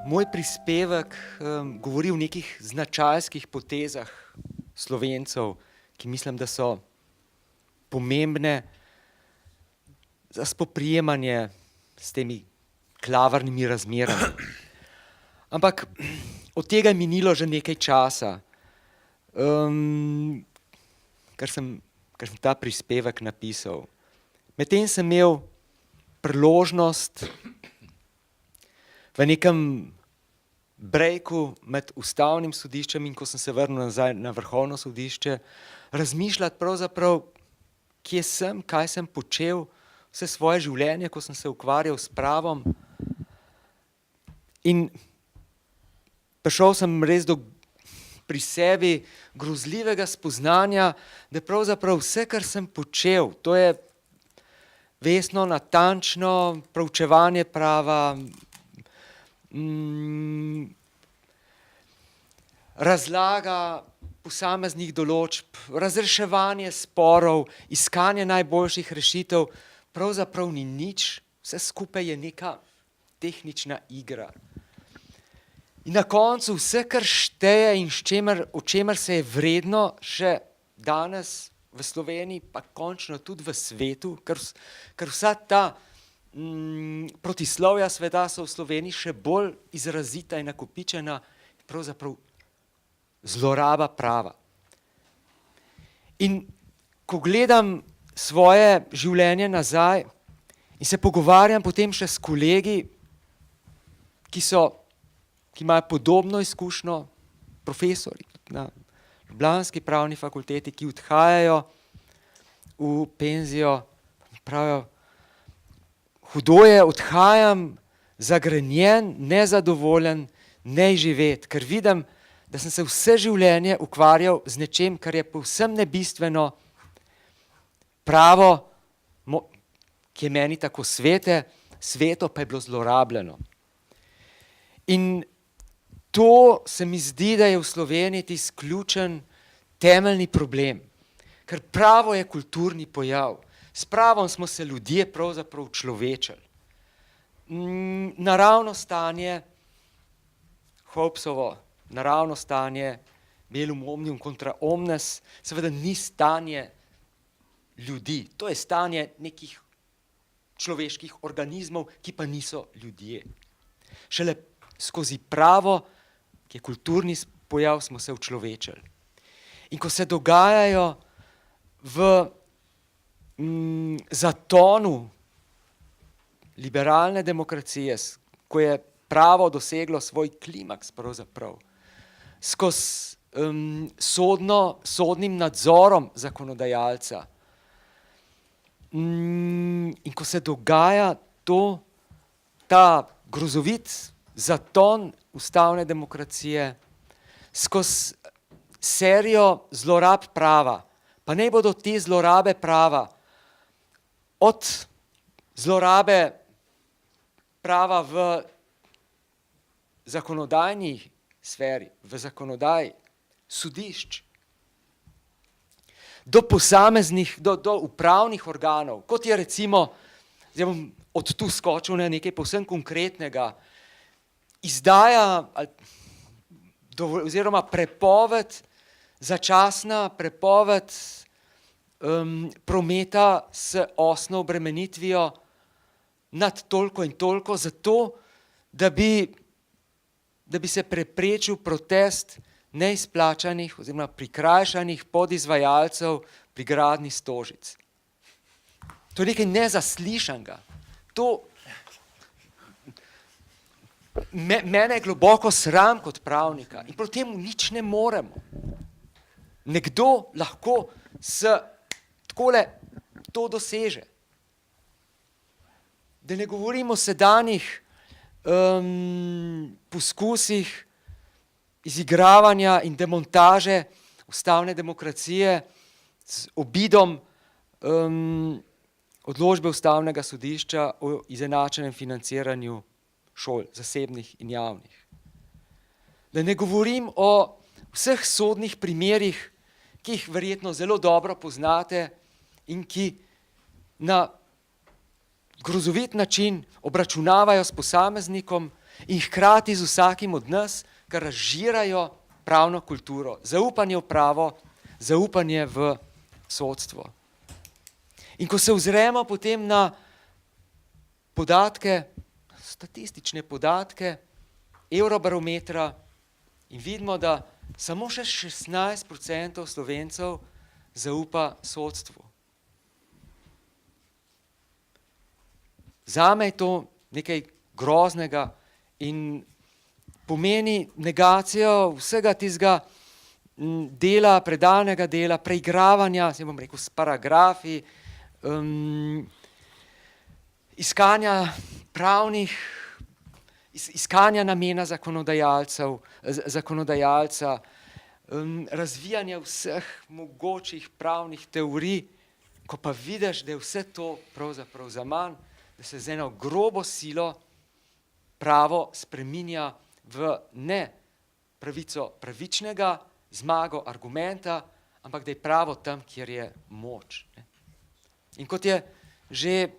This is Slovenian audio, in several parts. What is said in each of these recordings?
Moj prispevek govori o nekih značajskih potezah Slovencev, ki mislim, da so pomembne za spoprijemanje s temi klavrnimi razmerami. Ampak od tega je minilo že nekaj časa, ker sem ta prispevek napisal. Medtem sem imel priložnost v nekem brejku med ustavnim sodiščem in ko sem se vrnil nazaj na vrhovno sodišče, razmišljati pravzaprav, kje sem, kaj sem počel vse svoje življenje, ko sem se ukvarjal s pravom. In prišel sem res do pri sebi grozljivega spoznanja, da pravzaprav vse, kar sem počel, to je vestno, natančno proučevanje prava, razlaga posameznih določb, razreševanje sporov, iskanje najboljših rešitev, pravzaprav ni nič, vse skupaj je neka tehnična igra. In na koncu vse, kar šteje in o čemer se je vredno še danes v Sloveniji, pa končno tudi v svetu, ker vsa ta protislovja sveta so v Sloveniji še bolj izrazita in nakopičena, pravzaprav zloraba prava. In ko gledam svoje življenje nazaj in se pogovarjam potem še s kolegi, ki imajo podobno izkušnjo, profesori na ljubljanski pravni fakulteti, ki odhajajo v penzijo, pravijo, hudo je, odhajam zagrenjen, nezadovoljen, neizživet, ker vidim, da sem se vse življenje ukvarjal z nečem, kar je povsem nebistveno, pravo, ki je meni tako sveto pa je bilo zlorabljeno. In to se mi zdi, da je v Sloveniji tisti ključen temeljni problem, ker pravo je kulturni pojav. S pravom smo se ljudje pravzaprav človečili. Naravno stanje, Hobbesovo naravno stanje, melum omnium contra omnes, seveda ni stanje ljudi, to je stanje nekih človeških organizmov, ki pa niso ljudje. Šele skozi pravo, ki je kulturni pojav, smo se učlovečili. In ko se dogajajo v zatonu liberalne demokracije, ko je pravo doseglo svoj klimaks pravzaprav, skozi sodnim nadzorom zakonodajalca, in ko se dogaja ta grozovit zaton ustavne demokracije, skozi serijo zlorab prava, pa naj bodo te zlorabe prava, od zlorabe prava v zakonodajni sferi, v zakonodaji, sodišč, do posameznih, do upravnih organov, kot je recimo, zdaj bom od tu skočil na nekaj povsem konkretnega, izdaja oziroma prepoved, začasna prepoved prometa s osno obremenitvijo nad toliko in toliko, zato da bi se preprečil protest neizplačanih oziroma prikrajšanih podizvajalcev pri gradnji Stožic. To je nekaj nezaslišanega. Mene je globoko sram kot pravnika in proti temu nič ne moremo. Nekdo lahko takole to doseže. Da ne govorimo o sedanjih poskusih izigravanja in demontaže ustavne demokracije z obidom odločbe ustavnega sodišča o izenačenem financiranju šol, zasebnih in javnih. Da ne govorim o vseh sodnih primerih, ki jih verjetno zelo dobro poznate in ki na grozovit način obračunavajo s posameznikom, in hkrati z vsakim od nas, kar razžirajo pravno kulturo, zaupanje v pravo, zaupanje v sodstvo. In ko se ozremo potem na podatke, statistične podatke Eurobarometra in vidimo, da samo še 16% Slovencev zaupa sodstvu. Zame je to nekaj groznega in pomeni negacijo vsega tistega dela, predanega dela, preigravanja, se bom rekel, s paragrafi, iskanja pravnih, iskanja namena zakonodajalca, razvijanja vseh mogočih pravnih teorij, ko pa vidiš, da je vse to pravzaprav zaman, da se z eno grobo silo pravo spreminja v ne pravico pravičnega, zmago argumenta, ampak da je pravo tam, kjer je moč. In kot je že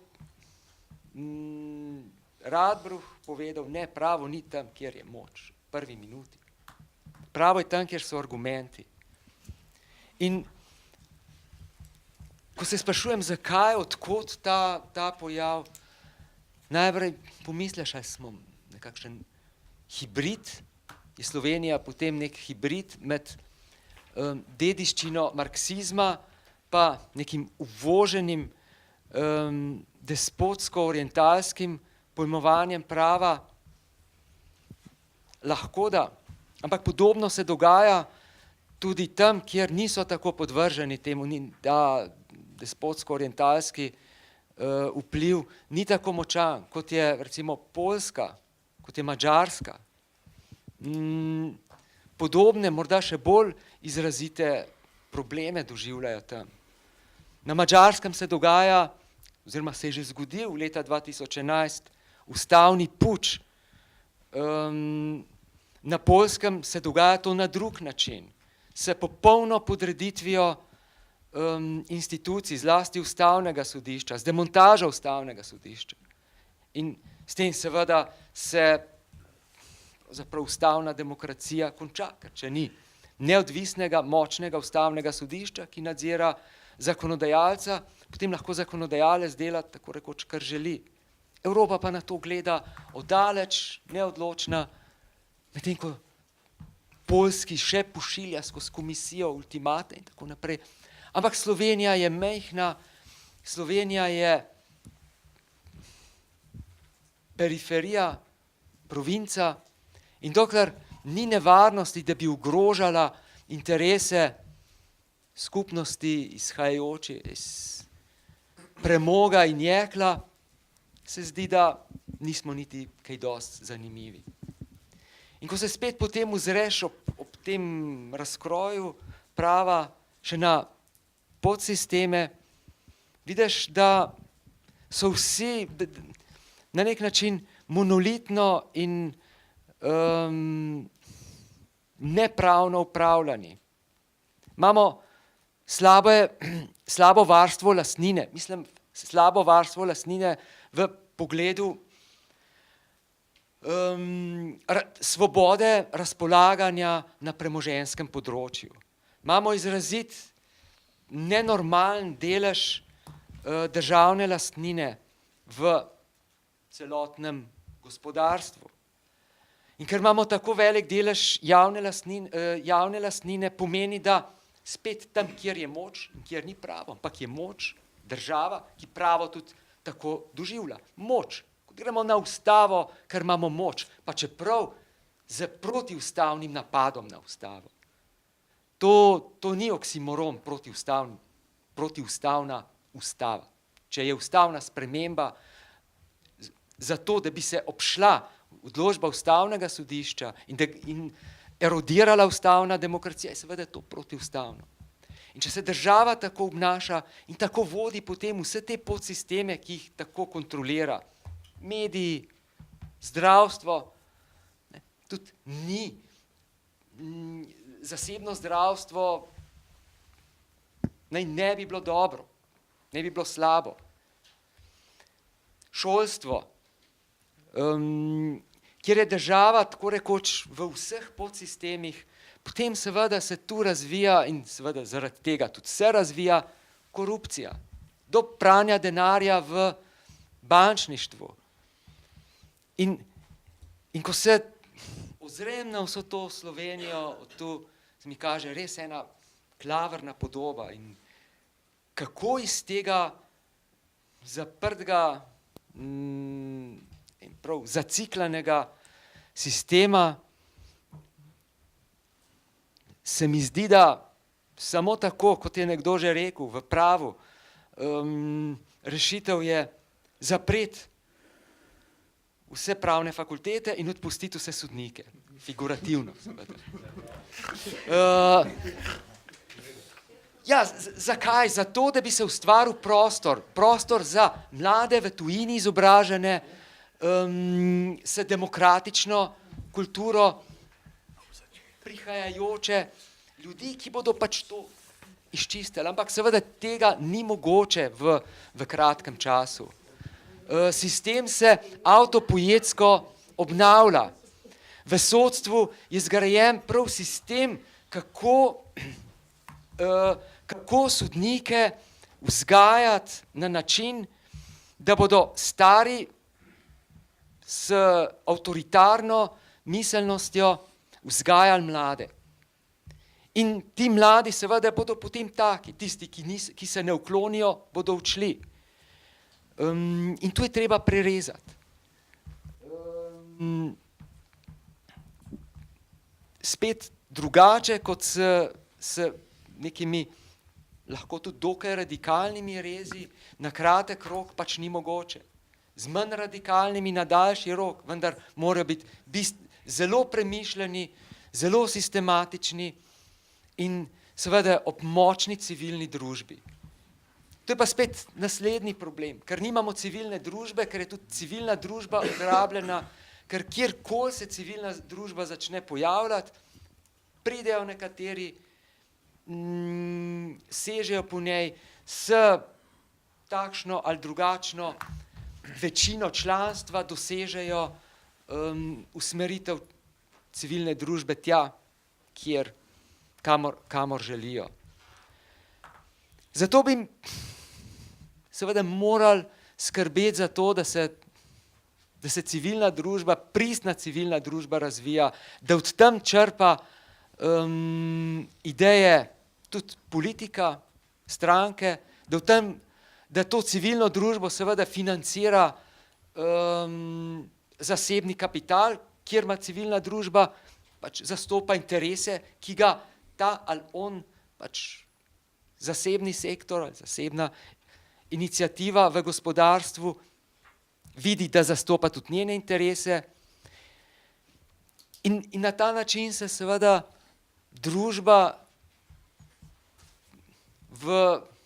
Radbruch povedal, ne, pravo ni tam, kjer je moč, v prvi minuti. Pravo je tam, kjer so argumenti. In ko se sprašujem, zakaj, odkot ta pojav, najprej pomisliš, ali smo nekakšen hibrid, je Slovenija potem nek hibrid med dediščino marksizma pa nekim uvoženim despotsko-orientalskim pojmovanjem prava. Lahko da, ampak podobno se dogaja tudi tam, kjer niso tako podvrženi temu, da despotsko-orientalski vpliv ni tako močan, kot je recimo Poljska, kot je Madžarska. Podobne, morda še bolj izrazite probleme doživljajo tam. Na Madžarskem se dogaja, oziroma se je že zgodil leta 2011, ustavni puč. Na Poljskem se dogaja to na drug način, s popolno podreditvijo institucij, zlasti ustavnega sodišča, z demontažo ustavnega sodišča. In s tem seveda se pravzaprav ustavna demokracija konča, ker če ni neodvisnega, močnega ustavnega sodišča, ki nadzira zakonodajalca, potem lahko zakonodajalec dela tako rekoč, kar želi. Evropa pa na to gleda oddaleč, neodločna, medtem ko Poljski še pošilja skozi komisijo ultimate in tako naprej. Ampak Slovenija je majhna, Slovenija je periferija, provinca in dokler ni nevarnosti, da bi ogrožala interese skupnosti izhajajoče iz premoga in jekla, se zdi, da nismo niti kaj dosti zanimivi. In ko se spet potem ozreš ob tem razkroju prava še na podsisteme, vidiš, da so vsi na nek način monolitno in nepravno upravljani. Imamo slabo varstvo lastnine, slabo varstvo lastnine v pogledu svobode razpolaganja na premoženjskem področju. Imamo izrazit nenormalen delež državne lastnine v celotnem gospodarstvu. In ker imamo tako velik delež javne lastnine, pomeni, da spet tam, kjer je moč in kjer ni pravo, ampak je moč država, ki pravo tudi tako doživlja. Moč. Gremo na ustavo, ker imamo moč, pa čeprav z protiustavnim napadom na ustavo. To ni oksimoron protiustavna ustava. Če je ustavna sprememba zato, da bi se obšla odločba ustavnega sodišča in erodirala ustavna demokracija, je seveda to protiustavno. In če se država tako obnaša in tako vodi potem vse te podsisteme, ki jih tako kontrolira, mediji, zdravstvo, tudi ni zasebno zdravstvo, naj ne bi bilo dobro, ne bi bilo slabo. Šolstvo, kjer je država tako rekoč v vseh podsistemih, potem seveda se tu razvija in seveda zaradi tega tudi se razvija korupcija. Do pranja denarja v bančništvu. In ko se ozrem na vso to Slovenijo, tu se mi kaže res ena klavrna podoba in kako iz tega zaprtega in prav zaciklanega sistema se mi zdi, da samo tako, kot je nekdo že rekel, v pravu, rešitev je zapreti vse pravne fakultete in odpustiti vse sodnike. Figurativno, seveda. Ja, zakaj? Zato, da bi se ustvaril prostor za mlade v tujini izobražene, s demokratično kulturo prihajajoče ljudi, ki bodo pač to izčistili. Ampak seveda tega ni mogoče v kratkem času. Sistem se avtopojetsko obnavlja. V sodstvu je zgrajen prav sistem, kako sodnike vzgajati na način, da bodo stari s avtoritarno miselnostjo vzgajali mlade. In ti mladi seveda bodo potem taki, tisti, ki se ne uklonijo, bodo odšli. In tu je treba prerezati. Spet drugače kot s nekimi lahko tudi dokaj radikalnimi rezi, na kratek rok pač ni mogoče. Z manj radikalnimi na daljši rok, vendar morajo biti zelo premišljeni, zelo sistematični in seveda ob močni civilni družbi. To je pa spet naslednji problem, ker nimamo civilne družbe, ker je tudi civilna družba odrabljena, ker kjerkoli se civilna družba začne pojavljati, pridejo nekateri, sežejo po njej s takšno ali drugačno večino članstva, dosežejo usmeritev civilne družbe tja, kamor želijo. Zato bi seveda morali skrbeti za to, da se civilna družba, pristna civilna družba razvija, da od tam črpa ideje tudi politika, stranke, da to civilno družbo seveda financira zasebni kapital, kjer ima civilna družba pač zastopa interese, ki ga ta ali on pač zasebni sektor ali zasebna iniciativa v gospodarstvu vidi, da zastopa tudi njene interese. In na ta način se seveda družba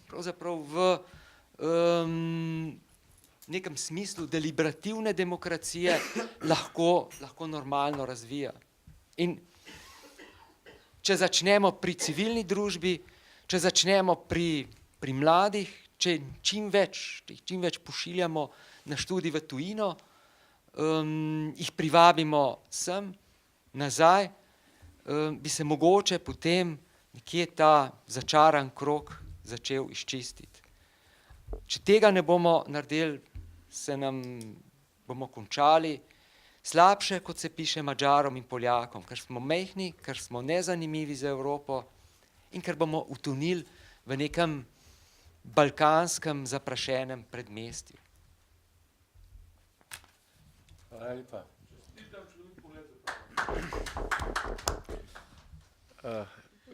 pravzaprav v nekem smislu deliberativne demokracije lahko normalno razvija. In če začnemo pri civilni družbi, če začnemo pri mladih, če čim več pošiljamo na študij v tujino, jih privabimo sem, nazaj, bi se mogoče potem nekje ta začaran krog začel izčistiti. Če tega ne bomo naredili, bomo končali slabše, kot se piše Madžarom in Poljakom, ker smo majhni, ker smo nezanimivi za Evropo in ker bomo utonili v nekem balkanskem zaprašenem predmestju. Hvala lepa.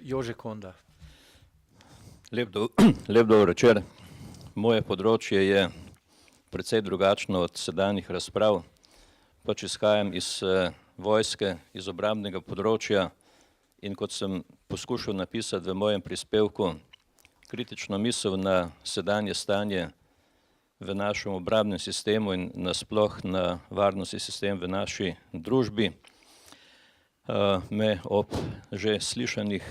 Jože Konda. Lep dober večer. Moje področje je precej drugačno od sedanjih razprav. Pač izhajam iz vojske, iz obrambnega področja in kot sem poskušal napisati v mojem prispevku, kritično misel na sedanje stanje v našem obrambnem sistemu in nasploh na varnostni sistem v naši družbi, me ob že slišanih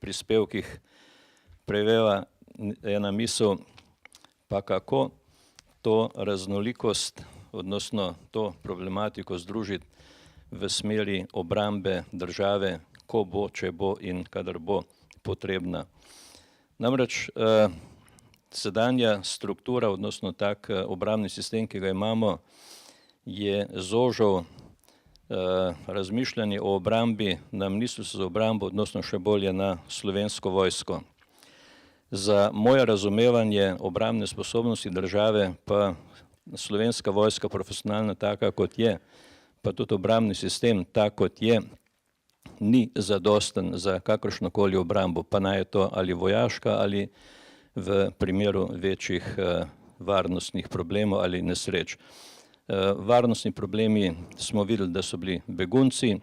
prispevkih preveva ena misel, pa kako to raznolikost odnosno to problematiko združiti v smeri obrambe države, ko bo, če bo in kadar bo potrebna. Namreč sedanja struktura, odnosno tak obrambni sistem, ki ga imamo, je zožal razmišljanje o obrambi na Ministrstvu za obrambo, odnosno še bolje na Slovensko vojsko. Za moje razumevanje obrambne sposobnosti države pa Slovenska vojska profesionalna taka, kot je, pa tudi obrambni sistem tak, kot je, ni zadosten za kakršnokoli obrambo, pa naj je to ali vojaška ali v primeru večjih varnostnih problemov ali nesreč. Varnostni problemi smo videli, da so bili begunci,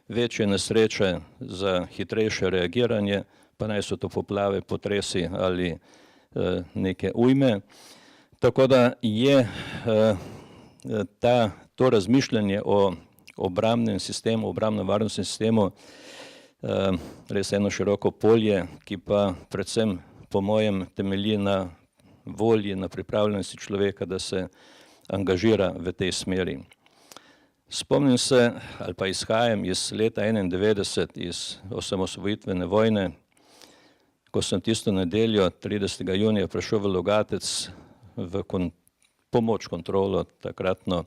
večje nesreče za hitrejše reagiranje, pa naj so to poplave, potresi ali neke ujme. Tako da je to razmišljanje o obrambnem sistemu, obrambno-varnostnem sistemu res eno široko polje, ki pa predvsem po mojem temelji na volji, na pripravljenosti človeka, da se angažira v tej smeri. Spomnim se, ali pa izhajam iz leta 1991, iz osamosvojitvene vojne, ko sem tisto nedeljo 30. junija prišel v Logatec v pomoč kontrolo takratno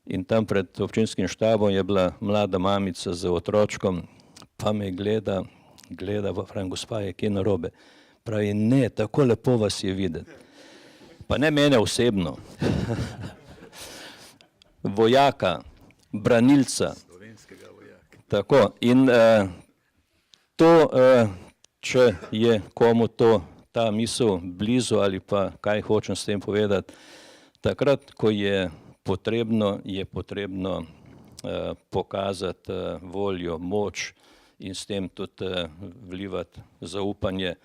in tam pred občinskim štabom je bila mlada mamica z otročkom, pa me gleda, pa pravim, gospa, je kje narobe? Pravi, ne, tako lepo vas je videti. Pa ne mene osebno. Vojaka, branilca. Slovenskega vojaka. Tako, in to, če je komu ta misel blizu ali pa kaj hočem s tem povedati, takrat, ko je potrebno pokazati voljo, moč in s tem tudi vlivati zaupanje.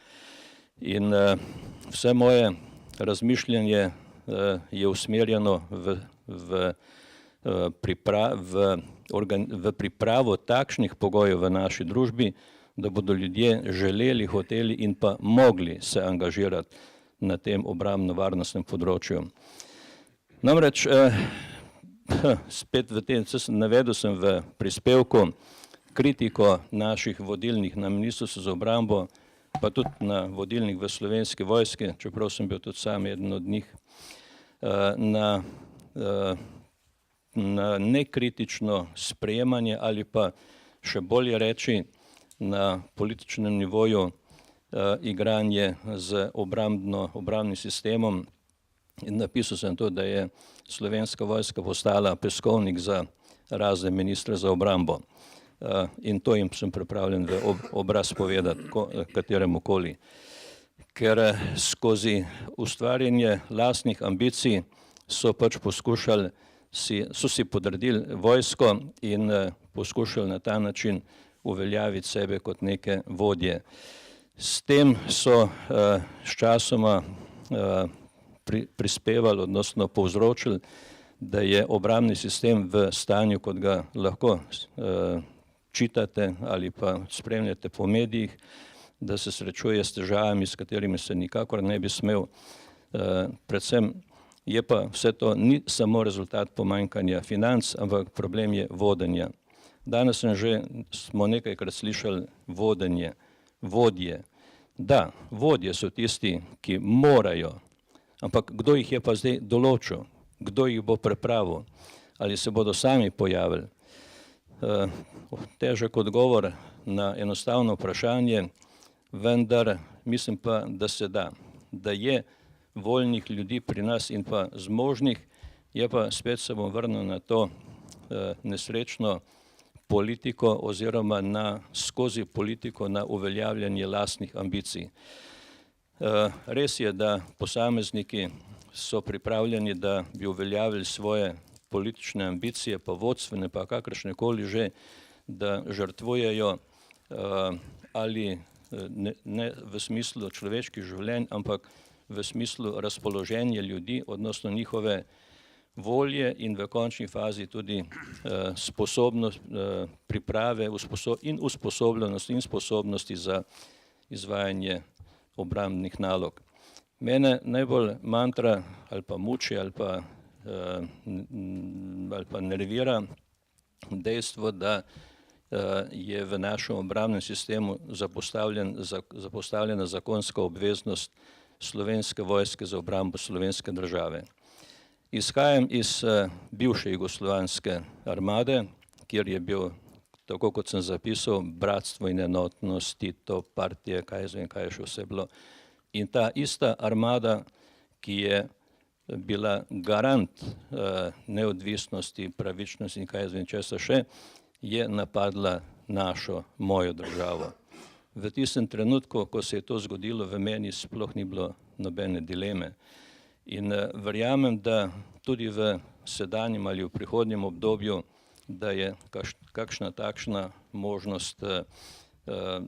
In vse moje razmišljanje je usmerjeno v pripravo takšnih pogojev v naši družbi, da bodo ljudje želeli, hoteli in pa mogli se angažirati na tem obrambno-varnostnem področju. Namreč, spet navedel sem v prispevku kritiko naših vodilnih na Ministrstvu za obrambo, pa tudi na vodilnih v Slovenski vojski, čeprav sem bil tudi sam eden od njih, na nekritično sprejemanje ali pa še bolje reči na političnem nivoju igranje z obrambnim sistemom. In napisal sem to, da je Slovenska vojska postala peskovnik za razne ministre za obrambo. In to jim sem pripravljen v obraz povedati, kateremu koli. Ker skozi ustvarjanje lastnih ambicij so pač poskušali, so si podredili vojsko in poskušali na ta način uveljaviti sebe kot neke vodje. S tem so sčasoma prispevali, odnosno povzročili, da je obrambni sistem v stanju, kot ga lahko čitate ali pa spremljate po medijih, da se srečuje s težavami, s katerimi se nikakor ne bi smel. Predvsem je pa vse to ni samo rezultat pomanjkanja financ, ampak problem je vodenja. Danes smo nekajkrat slišali vodenje, vodje. Da, vodje so tisti, ki morajo, ampak kdo jih je pa zdaj določil? Kdo jih bo pripravil? Ali se bodo sami pojavili? Težek odgovor na enostavno vprašanje, vendar mislim pa, da se da. Da je voljnih ljudi pri nas in pa zmožnih, je pa spet se bom vrnil na to nesrečno politiko oziroma skozi politiko na uveljavljanje lastnih ambicij. Res je, da posamezniki so pripravljeni, da bi uveljavili svoje politične ambicije, pa vodstvene, pa kakršnekoli že, da žrtvujejo ali ne v smislu človeških življenj, ampak v smislu razpoloženja ljudi, odnosno njihove volje in v končni fazi tudi sposobnost priprave in usposobljenosti in sposobnosti za izvajanje obrambnih nalog. Mene najbolj mantra ali pa muči ali pa ali pa nervira dejstvo, da je v našem obrambnem sistemu zapostavljena zakonska obveznost Slovenske vojske za obrambo slovenske države. Izhajam iz bivše jugoslovanske armade, kjer je bil, tako kot sem zapisal, bratstvo in enotnost, Tito, partije, kaj je še vse bilo. In ta ista armada, ki je bila garant neodvisnosti, pravičnosti in kaj česa še, je napadla mojo državo. V tistem trenutku, ko se je to zgodilo, v meni sploh ni bilo nobene dileme. In verjamem, da tudi v sedanjem ali v prihodnjem obdobju, da je kakšna takšna možnost,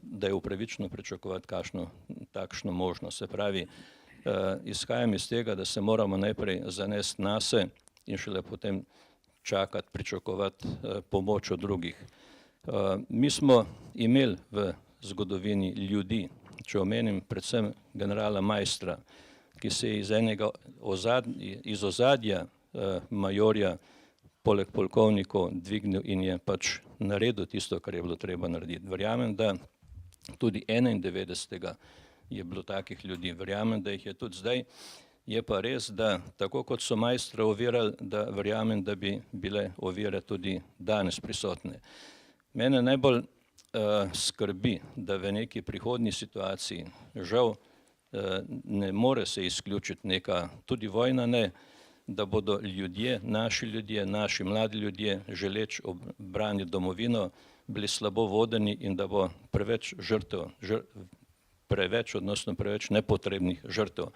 da je upravičeno pričakovati kakšno takšno možnost. Se pravi, izhajam iz tega, da se moramo najprej zanesti nase in šele potem čakati, pričakovati pomoč od drugih. Mi smo imeli v zgodovini ljudi, če omenim predvsem generala Maistra, ki se je iz ozadja majorja poleg polkovnikov dvignil in je pač naredil tisto, kar je bilo treba narediti. Verjamem, da tudi 91. je bilo takih ljudi, verjamem, da jih je tudi zdaj. Je pa res, da tako kot so Maistra ovirali, da verjamem, da bi bile ovire tudi danes prisotne. Mene najbolj skrbi, da v neki prihodnji situaciji, žal ne more se izključiti neka, tudi vojna ne, da bodo ljudje, naši mladi ljudje, želeč braniti domovino, bili slabo vodeni in da bo preveč žrtev, preveč nepotrebnih žrtev,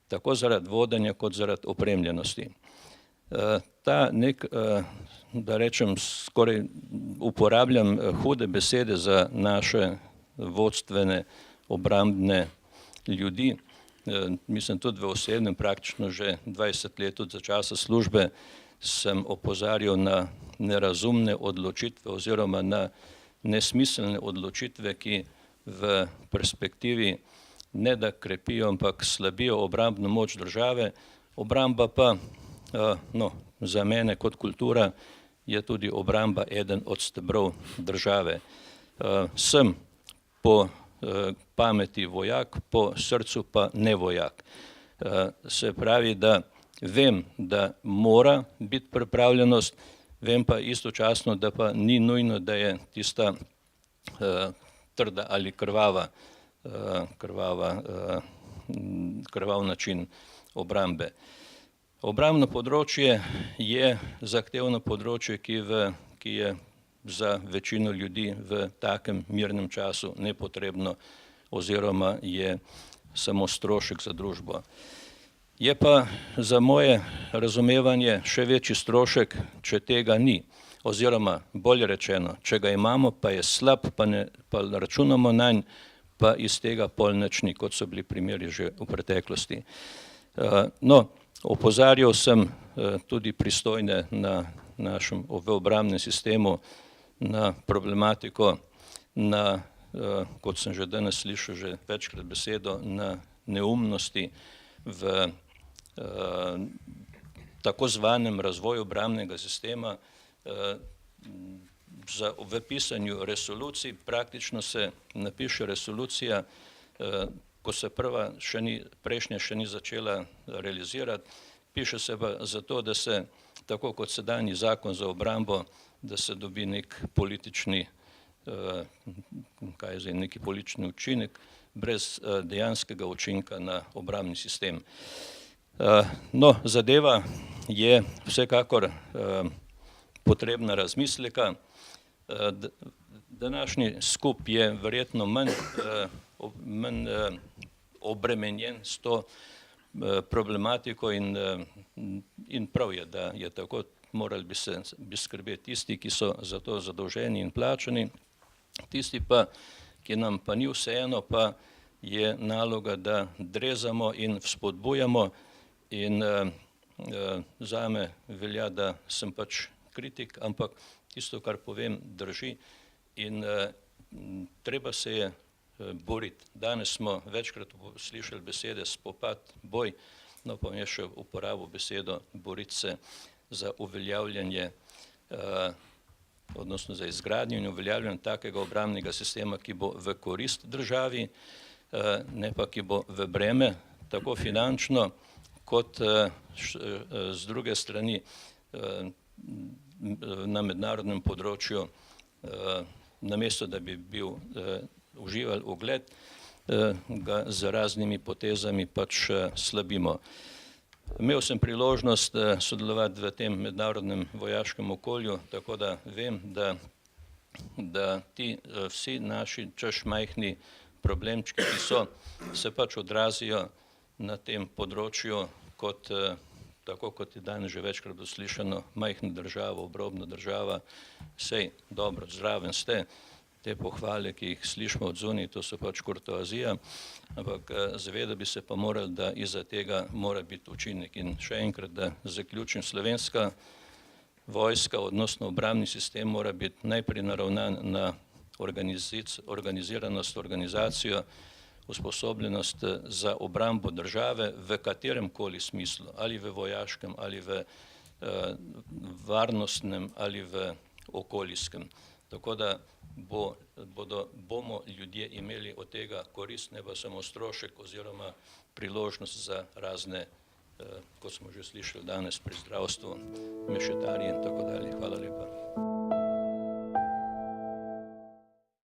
tako zaradi vodenja kot zaradi opremljenosti. Ta da rečem, skoraj uporabljam hude besede za naše vodstvene, obrambne ljudi. Mislim, tudi v osebnem, praktično že 20 let od za časa službe sem opozarjal na nerazumne odločitve oziroma na nesmiselne odločitve, ki v perspektivi ne da krepijo, ampak slabijo obrambno moč države. Obramba pa, za mene kot kultura, je tudi obramba eden od stebrov države. Sem po pameti vojak, po srcu pa ne vojak. Se pravi, da vem, da mora biti pripravljenost, vem pa istočasno, da pa ni nujno, da je tista trda ali krvav način obrambe. Obrambno področje je zahtevno področje, ki je za večino ljudi v takem mirnem času nepotrebno oziroma je samo strošek za družbo. Je pa za moje razumevanje še večji strošek, če tega ni, oziroma bolje rečeno, če ga imamo, pa je slab, pa računamo nanj, pa iz tega pol nič ni, kot so bili primeri že v preteklosti. Opozarjal sem tudi pristojne na našem obrambnem sistemu na problematiko, kot sem že danes slišal že večkrat besedo, na neumnosti v tako zvanem razvoju obrambnega sistema. V pisanju resolucij praktično se napiše resolucija, ko se prejšnja še ni začela realizirati, piše se pa zato, da se, tako kot sedanji zakon za obrambo, da se dobi neki politični učinek, brez dejanskega učinka na obrambni sistem. Zadeva je vsekakor potrebna razmisleka. Današnji skup je verjetno manj obremenjen s to problematiko in prav je, da je tako, morali bi skrbeti tisti, ki so za to zadolženi in plačani, tisti pa, ki nam pa ni vseeno, pa je naloga, da drezamo in vzpodbujamo in zame velja, da sem pač kritik, ampak tisto, kar povem, drži in treba se je boriti. Danes smo večkrat slišali besede spopad, boj. no pa je še uporabo besedo boriti se za uveljavljanje, odnosno za izgradnjo in uveljavljanje takega obrambnega sistema, ki bo v korist državi, ne pa ki bo v breme, tako finančno, kot z druge strani na mednarodnem področju, namesto da bi bil užival ugled, ga z raznimi potezami pač slabimo. Imel sem priložnost sodelovati v tem mednarodnem vojaškem okolju, tako da vem, da ti vsi naši češ majhni problemčki, ki so, se pač odrazijo na tem področju kot, tako kot je danes že večkrat doslišano, majhna država, obrobna država, sej dobro, zraven ste, te pohvale, ki jih slišimo od zunaj, to so pač kurtoazija, ampak zavedati bi se pa morali, da iza tega mora biti učinek. In še enkrat, da zaključim, slovenska vojska, odnosno obrambni sistem mora biti najprej naravnan na organiziranost, organizacijo, usposobljenost za obrambo države v katerem koli smislu, ali v vojaškem, ali v varnostnem, ali v okoljskem. Tako da bomo ljudje imeli od tega korist, ne pa samo strošek oziroma priložnost za razne, kot smo že slišali danes pri zdravstvu, mešetarje in tako dalje. Hvala lepa.